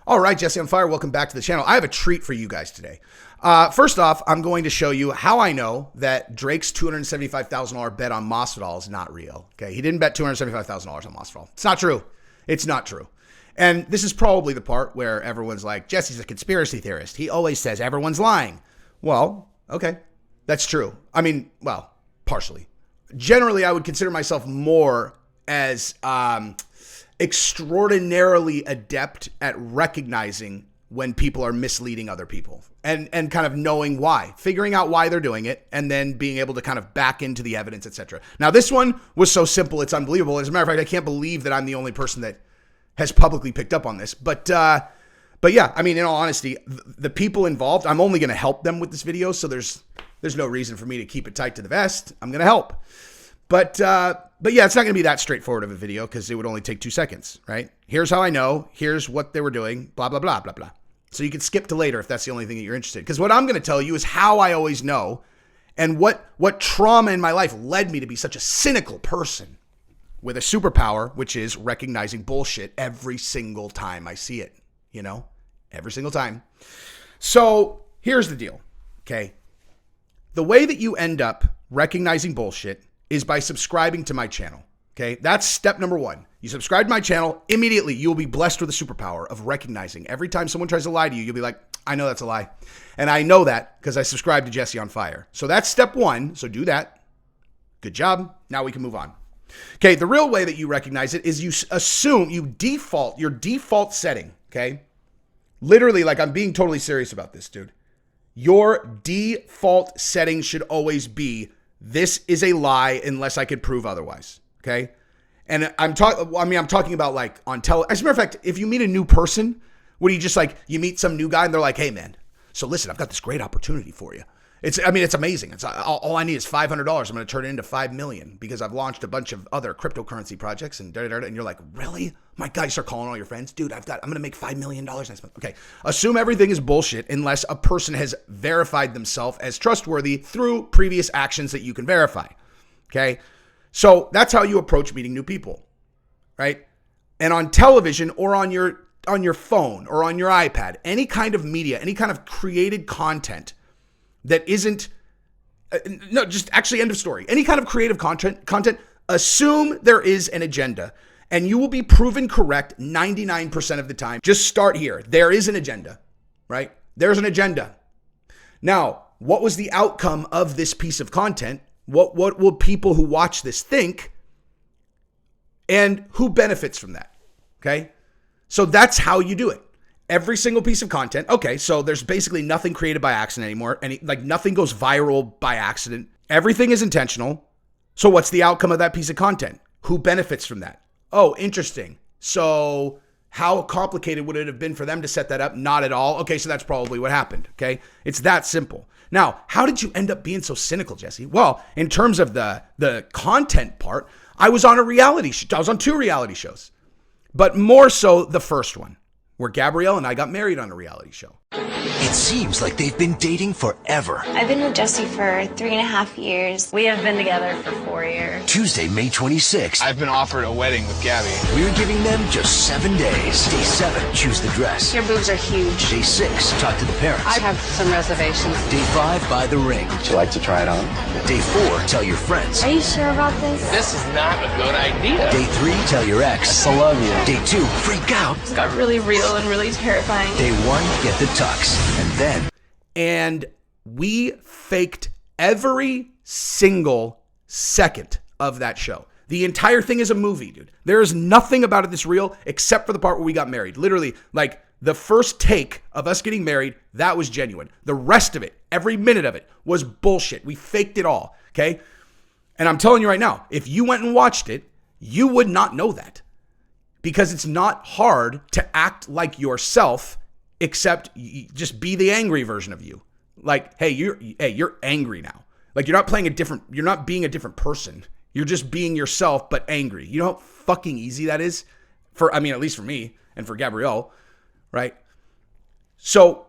All right, Jesse on Fire, welcome back to the channel. I have a treat for you guys today. First off, I'm going to show you how I know that Drake's $275,000 bet on Masvidal is not real. Okay, he didn't bet $275,000 on Masvidal. It's not true. It's not true. And this is probably the part where everyone's like, Jesse's a conspiracy theorist. He always says everyone's lying. Well, okay, that's true. I mean, well, partially. Generally, I would consider myself more as extraordinarily adept at recognizing when people are misleading other people and kind of knowing why, figuring out why they're doing it, and then being able to kind of back into the evidence, etc. Now, this one was so simple, it's unbelievable. As a matter of fact, I can't believe that I'm the only person that has publicly picked up on this. But yeah, I mean, in all honesty, the people involved, I'm only going to help them with this video, so there's no reason for me to keep it tight to the vest. I'm going to help. But yeah, it's not going to be that straightforward of a video because it would only take 2 seconds, right? Here's how I know. Here's what they were doing, blah, blah, blah, blah, blah. So you can skip to later if that's the only thing that you're interested in. Because what I'm going to tell you is how I always know and what trauma in my life led me to be such a cynical person with a superpower, which is recognizing bullshit every single time I see it, you know, every single time. So here's the deal, okay? The way that you end up recognizing bullshit is by subscribing to my channel, okay? That's step number one. You subscribe to my channel, immediately you will be blessed with a superpower of recognizing. Every time someone tries to lie to you, you'll be like, I know that's a lie. And I know that because I subscribe to Jesse on Fire. So that's step one, so do that. Good job. Now we can move on. Okay, the real way that you recognize it is you assume, your default setting, okay? Literally, like I'm being totally serious about this, dude. Your default setting should always be, this is a lie unless I could prove otherwise, okay? And I'm talking about like on as a matter of fact, if you meet a new person, what do you just like, you meet some new guy and they're like, hey man, so listen, I've got this great opportunity for you. It's amazing. It's all I need is $500. I'm going to turn it into 5 million because I've launched a bunch of other cryptocurrency projects and and you're like, really? My God, you start calling all your friends. Dude, I'm going to make $5 million next month. Okay. Assume everything is bullshit unless a person has verified themselves as trustworthy through previous actions that you can verify. Okay. So that's how you approach meeting new people, right? And on television or on your phone or on your iPad, any kind of media, any kind of created content that isn't, no, just actually end of story. Any kind of creative content, assume there is an agenda and you will be proven correct 99% of the time. Just start here. There is an agenda, right? There's an agenda. Now, what was the outcome of this piece of content? What will people who watch this think? And who benefits from that? Okay. So that's how you do it. Every single piece of content. Okay, so there's basically nothing created by accident anymore. Like nothing goes viral by accident. Everything is intentional. So what's the outcome of that piece of content? Who benefits from that? Oh, interesting. So how complicated would it have been for them to set that up? Not at all. Okay, so that's probably what happened. Okay, it's that simple. Now, how did you end up being so cynical, Jesse? Well, in terms of the content part, I was on I was on 2 reality shows, but more so the first one, where Gabrielle and I got married on a reality show. It seems like they've been dating forever. I've been with Jesse for 3.5 years. We have been together for 4 years. Tuesday, May 26th. I've been offered a wedding with Gabby. We're giving them just 7 days. Day 7, choose the dress. Your boobs are huge. Day 6, talk to the parents. I have some reservations. Day 5, buy the ring. Would you like to try it on? Day 4, tell your friends. Are you sure about this? This is not a good idea. Day 3, tell your ex. I love you. Day 2, freak out. It got really real and really terrifying. Day 1, get the tux. And we faked every single second of that show. The entire thing is a movie, dude. There is nothing about it that's real except for the part where we got married. Literally, like the first take of us getting married, that was genuine. The rest of it, every minute of it, was bullshit. We faked it all, okay? And I'm telling you right now, if you went and watched it, you would not know that. Because it's not hard to act like yourself, except just be the angry version of you. Like, hey, you're angry now. Like you're not being a different person. You're just being yourself, but angry. You know how fucking easy that is? At least for me and for Gabrielle, right? So,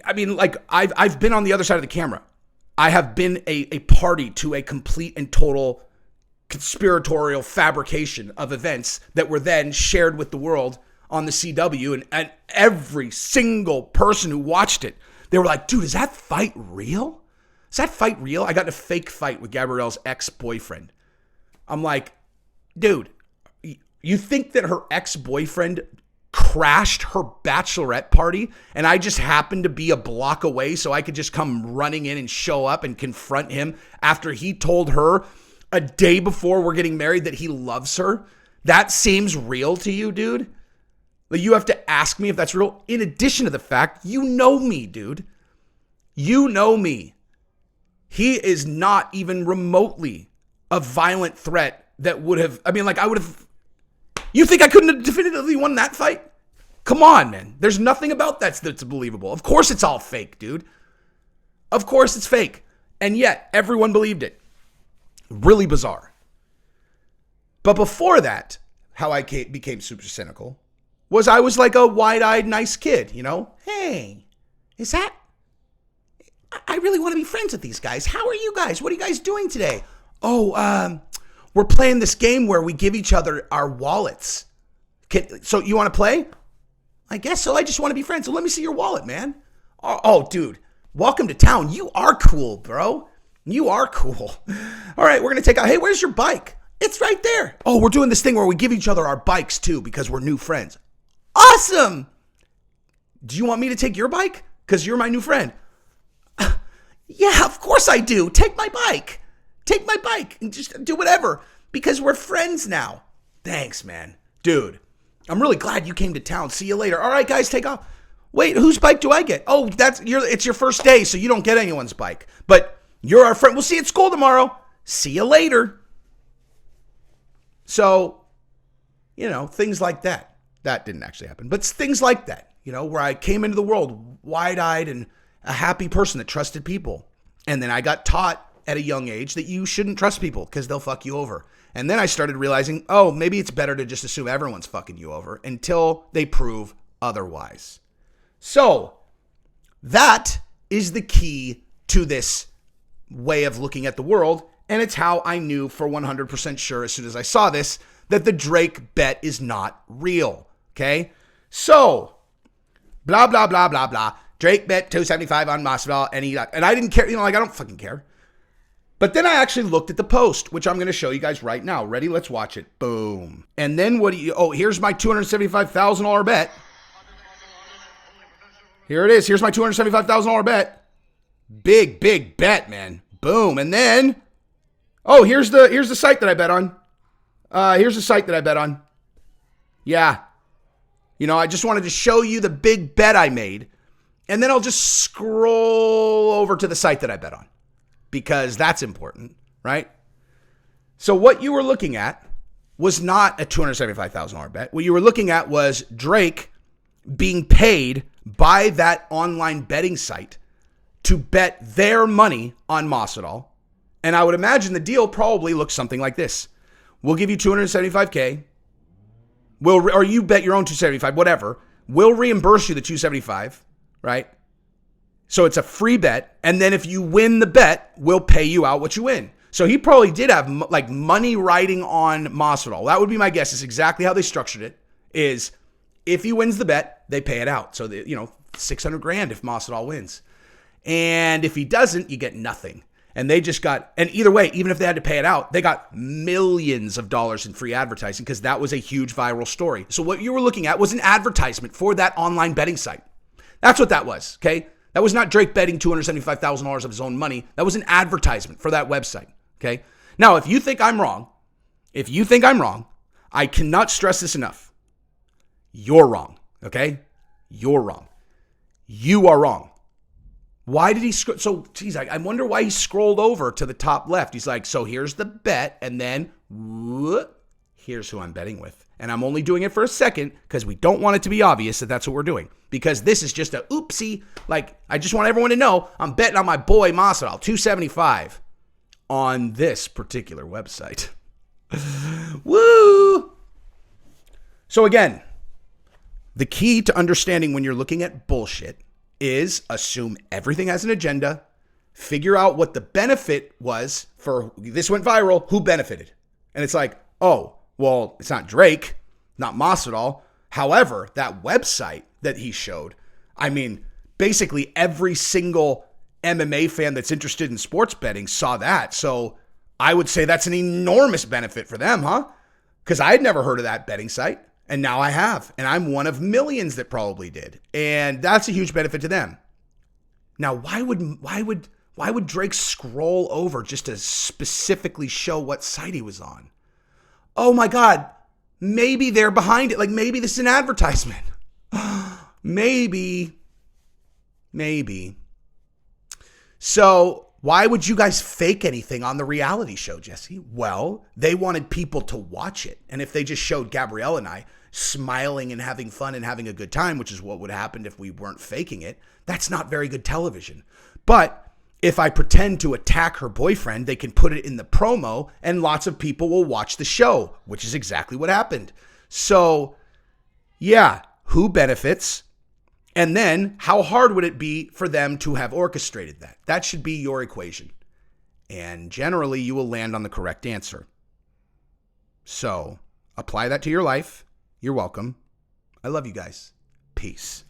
like I've been on the other side of the camera. I have been a party to a complete and total conspiratorial fabrication of events that were then shared with the world on the CW, and every single person who watched it, they were like, dude, is that fight real? Is that fight real? I got in a fake fight with Gabrielle's ex-boyfriend. I'm like, dude, you think that her ex-boyfriend crashed her bachelorette party and I just happened to be a block away so I could just come running in and show up and confront him after he told her a day before we're getting married that he loves her? That seems real to you, dude? Like, you have to ask me if that's real. In addition to the fact, you know me, dude. You know me. He is not even remotely a violent threat that would have, I would have, you think I couldn't have definitively won that fight? Come on, man. There's nothing about that's believable. Of course it's all fake, dude. Of course it's fake. And yet, everyone believed it. Really bizarre. But before that, how I became super cynical was I was like a wide-eyed, nice kid, you know? Hey, I really want to be friends with these guys. How are you guys? What are you guys doing today? Oh, we're playing this game where we give each other our wallets. So you want to play? I guess so. I just want to be friends. So let me see your wallet, man. Oh, dude, welcome to town. You are cool, bro. You are cool. All right, we're going to take out. Hey, where's your bike? It's right there. Oh, we're doing this thing where we give each other our bikes too because we're new friends. Awesome. Do you want me to take your bike? Because you're my new friend. Yeah, of course I do. Take my bike. Take my bike and just do whatever because we're friends now. Thanks, man. Dude, I'm really glad you came to town. See you later. All right, guys, take off. Wait, whose bike do I get? Oh, it's your first day, so you don't get anyone's bike. But you're our friend. We'll see you at school tomorrow. See you later. So, things like that. That didn't actually happen. But things like that, where I came into the world wide-eyed and a happy person that trusted people. And then I got taught at a young age that you shouldn't trust people because they'll fuck you over. And then I started realizing, oh, maybe it's better to just assume everyone's fucking you over until they prove otherwise. So that is the key to this way of looking at the world. And it's how I knew for 100% sure as soon as I saw this that the Drake bet is not real. Okay? So, blah, blah, blah, blah, blah. Drake bet 275 on Masvidal, and I didn't care. I don't fucking care. But then I actually looked at the post, which I'm going to show you guys right now. Ready? Let's watch it. Boom. And then here's my $275,000 bet. Here it is. Here's my $275,000 bet. Big, big bet, man. Boom. And then, here's the site that I bet on. Here's the site that I bet on. Yeah. I just wanted to show you the big bet I made. And then I'll just scroll over to the site that I bet on because that's important, right? So what you were looking at was not a $275,000 bet. What you were looking at was Drake being paid by that online betting site to bet their money on Masvidal. And I would imagine the deal probably looks something like this. We'll give you $275K. Or you bet your own $275, whatever. We'll reimburse you the $275. Right? So it's a free bet. And then if you win the bet, we'll pay you out what you win. So he probably did have like money riding on Masvidal. That would be my guess. It's exactly how they structured it is if he wins the bet, they pay it out. So, $600,000 if Masvidal wins. And if he doesn't, you get nothing. And they just and either way, even if they had to pay it out, they got millions of dollars in free advertising because that was a huge viral story. So what you were looking at was an advertisement for that online betting site. That's what that was, okay? That was not Drake betting $275,000 of his own money. That was an advertisement for that website, okay? Now, if you think I'm wrong, I cannot stress this enough. You're wrong, okay? You're wrong. You are wrong. Why did he I wonder why he scrolled over to the top left. He's like, so here's the bet, and then here's who I'm betting with. And I'm only doing it for a second because we don't want it to be obvious that that's what we're doing. Because this is just a oopsie. Like, I just want everyone to know I'm betting on my boy Masvidal, 275 on this particular website. Woo! So again, the key to understanding when you're looking at bullshit is assume everything has an agenda, figure out what the benefit was for this went viral, who benefited. And it's like, oh, well, it's not Drake, not Masvidal. However, that website that he showed, I mean, basically every single MMA fan that's interested in sports betting saw that. So I would say that's an enormous benefit for them, huh? Because I had never heard of that betting site, and now I have. And I'm one of millions that probably did. And that's a huge benefit to them. Now, why would Drake scroll over just to specifically show what site he was on? Oh my God, maybe they're behind it. Like maybe this is an advertisement. Maybe. So why would you guys fake anything on the reality show, Jesse? Well, they wanted people to watch it. And if they just showed Gabrielle and I smiling and having fun and having a good time, which is what would happen if we weren't faking it, that's not very good television. But if I pretend to attack her boyfriend, they can put it in the promo and lots of people will watch the show, which is exactly what happened. So, yeah, who benefits? And then how hard would it be for them to have orchestrated that? That should be your equation. And generally, you will land on the correct answer. So, apply that to your life. You're welcome. I love you guys. Peace.